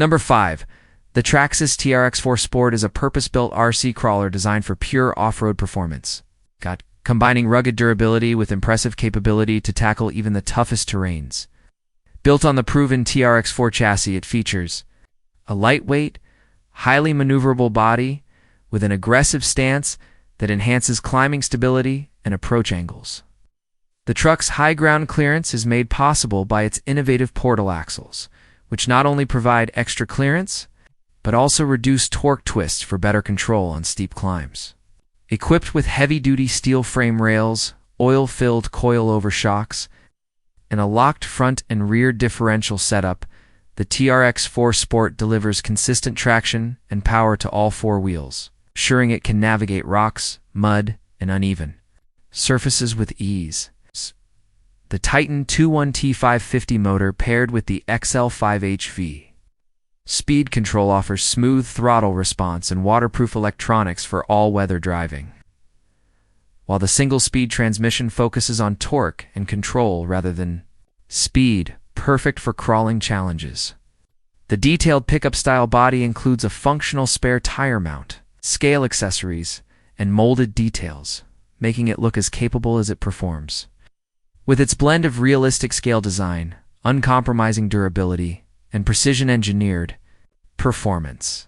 Number 5. The Traxxas TRX4 Sport is a purpose-built RC crawler designed for pure off-road performance. Combining rugged durability with impressive capability to tackle even the toughest terrains. Built on the proven TRX4 chassis, it features a lightweight, highly maneuverable body with an aggressive stance that enhances climbing stability and approach angles. The truck's high ground clearance is made possible by its innovative portal axles, which not only provide extra clearance, but also reduce torque twists for better control on steep climbs. Equipped with heavy-duty steel frame rails, oil-filled coil-over shocks, and a locked front and rear differential setup, the TRX4 Sport delivers consistent traction and power to all four wheels, ensuring it can navigate rocks, mud, and uneven surfaces with ease. The Titan 21T550 motor paired with the XL5HV Speed Control offers smooth throttle response and waterproof electronics for all-weather driving, while the single-speed transmission focuses on torque and control rather than speed, perfect for crawling challenges. The detailed pickup-style body includes a functional spare tire mount, scale accessories, and molded details, making it look as capable as it performs. With its blend of realistic scale design, uncompromising durability, and precision-engineered performance,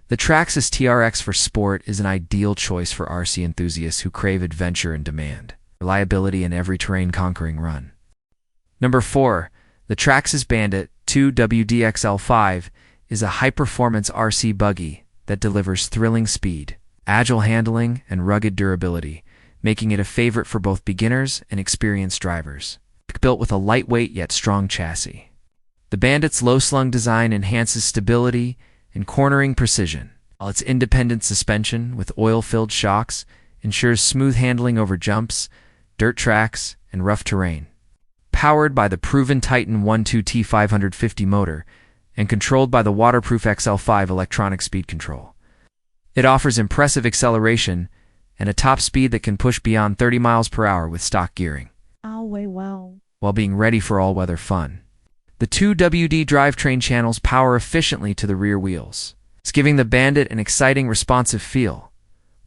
the Traxxas TRX4 Sport is an ideal choice for RC enthusiasts who crave adventure and demand reliability in every terrain-conquering run. Number 4. The Traxxas Bandit 2WDXL5 is a high-performance RC buggy that delivers thrilling speed, agile handling, and rugged durability, making it a favorite for both beginners and experienced drivers. Built with a lightweight yet strong chassis, the Bandit's low-slung design enhances stability and cornering precision, while its independent suspension with oil-filled shocks ensures smooth handling over jumps, dirt tracks, and rough terrain. Powered by the proven Titan 12T550 motor and controlled by the waterproof XL5 electronic speed control, it offers impressive acceleration and a top speed that can push beyond 30 miles per hour with stock gearing, while being ready for all-weather fun. The 2WD drivetrain channels power efficiently to the rear wheels. It's giving the Bandit an exciting, responsive feel,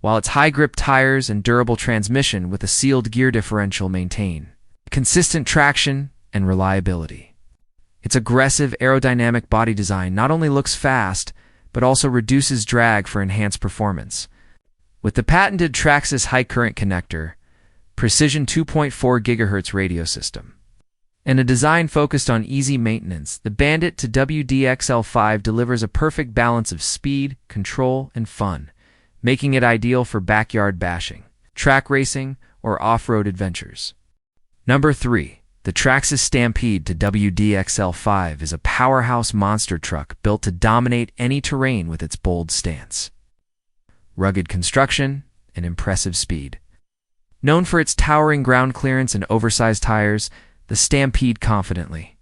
while its high-grip tires and durable transmission with a sealed gear differential maintain consistent traction and reliability. Its aggressive aerodynamic body design not only looks fast, but also reduces drag for enhanced performance. With the patented Traxxas high-current connector, precision 2.4 GHz radio system, and a design focused on easy maintenance, the Bandit to WDXL5 delivers a perfect balance of speed, control, and fun, making it ideal for backyard bashing, track racing, or off-road adventures. Number 3. The Traxxas Stampede to WDXL5 is a powerhouse monster truck built to dominate any terrain with its bold stance, rugged construction, and impressive speed. Known for its towering ground clearance and oversized tires, the Stampede confidently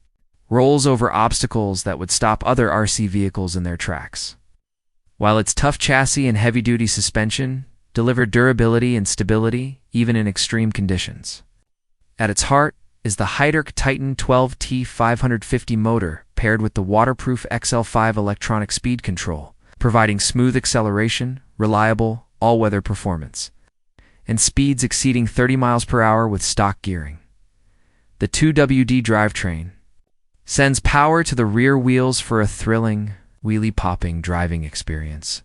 rolls over obstacles that would stop other RC vehicles in their tracks, while its tough chassis and heavy-duty suspension deliver durability and stability even in extreme conditions. At its heart is the Heiderk Titan 12T550 motor paired with the waterproof XL5 electronic speed control, providing smooth acceleration, reliable, all-weather performance, and speeds exceeding 30 miles per hour with stock gearing. The 2WD drivetrain sends power to the rear wheels for a thrilling, wheelie-popping driving experience,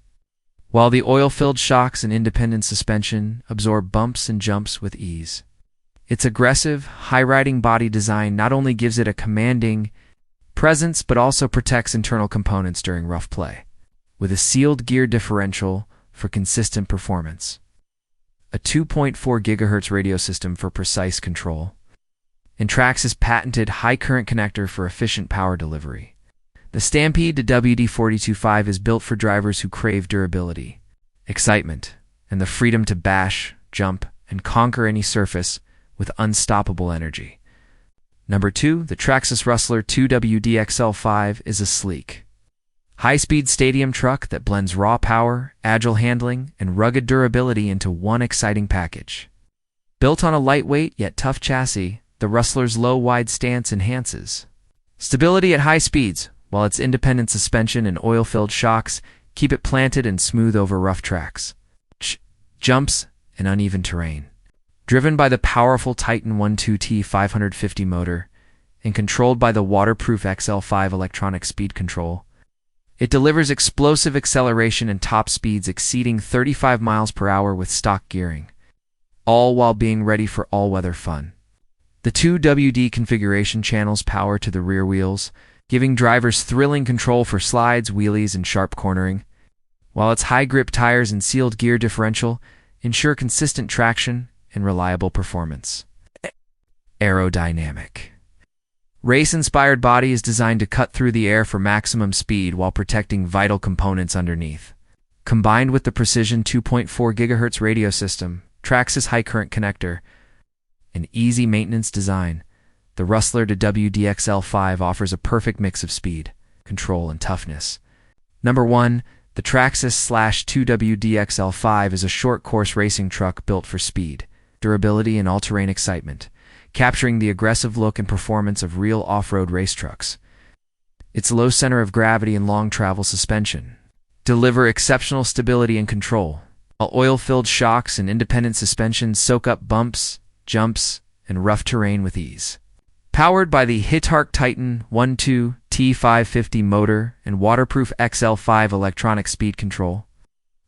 while the oil-filled shocks and independent suspension absorb bumps and jumps with ease. Its aggressive, high-riding body design not only gives it a commanding presence but also protects internal components during rough play, with a sealed gear differential for consistent performance, a 2.4 GHz radio system for precise control, and Traxxas' patented high-current connector for efficient power delivery. The Stampede to WD-42.5 is built for drivers who crave durability, excitement, and the freedom to bash, jump, and conquer any surface with unstoppable energy. Number 2, the Traxxas Rustler 2WDXL5 is a sleek, high-speed stadium truck that blends raw power, agile handling, and rugged durability into one exciting package. Built on a lightweight yet tough chassis, the Rustler's low, wide stance enhances stability at high speeds, while its independent suspension and oil-filled shocks keep it planted and smooth over rough tracks, jumps, and uneven terrain. Driven by the powerful Titan 12T 550 motor and controlled by the waterproof XL5 electronic speed control, it delivers explosive acceleration and top speeds exceeding 35 miles per hour with stock gearing, all while being ready for all-weather fun. The two WD configuration channels power to the rear wheels, giving drivers thrilling control for slides, wheelies, and sharp cornering, while its high-grip tires and sealed gear differential ensure consistent traction and reliable performance. Aerodynamic. Race-inspired body is designed to cut through the air for maximum speed while protecting vital components underneath. Combined with the precision 2.4 GHz radio system, Traxxas high-current connector, and easy maintenance design, the Rustler to WDXL5 offers a perfect mix of speed, control, and toughness. Number 1. The Traxxas/2WDXL5 is a short-course racing truck built for speed, durability, and all-terrain excitement, capturing the aggressive look and performance of real off-road race trucks. Its low center of gravity and long travel suspension deliver exceptional stability and control, while oil-filled shocks and independent suspension soak up bumps, jumps, and rough terrain with ease. Powered by the Hitarc Titan 12 T550 motor and waterproof XL5 electronic speed control,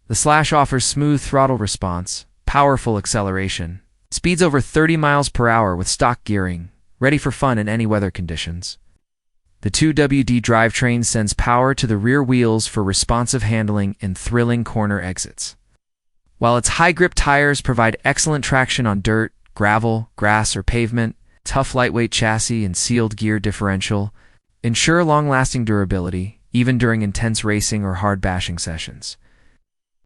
the Slash offers smooth throttle response, powerful acceleration, speeds over 30 miles per hour with stock gearing, ready for fun in any weather conditions. The 2WD drivetrain sends power to the rear wheels for responsive handling and thrilling corner exits, while its high-grip tires provide excellent traction on dirt, gravel, grass, or pavement. Tough lightweight chassis and sealed gear differential ensure long-lasting durability, even during intense racing or hard bashing sessions.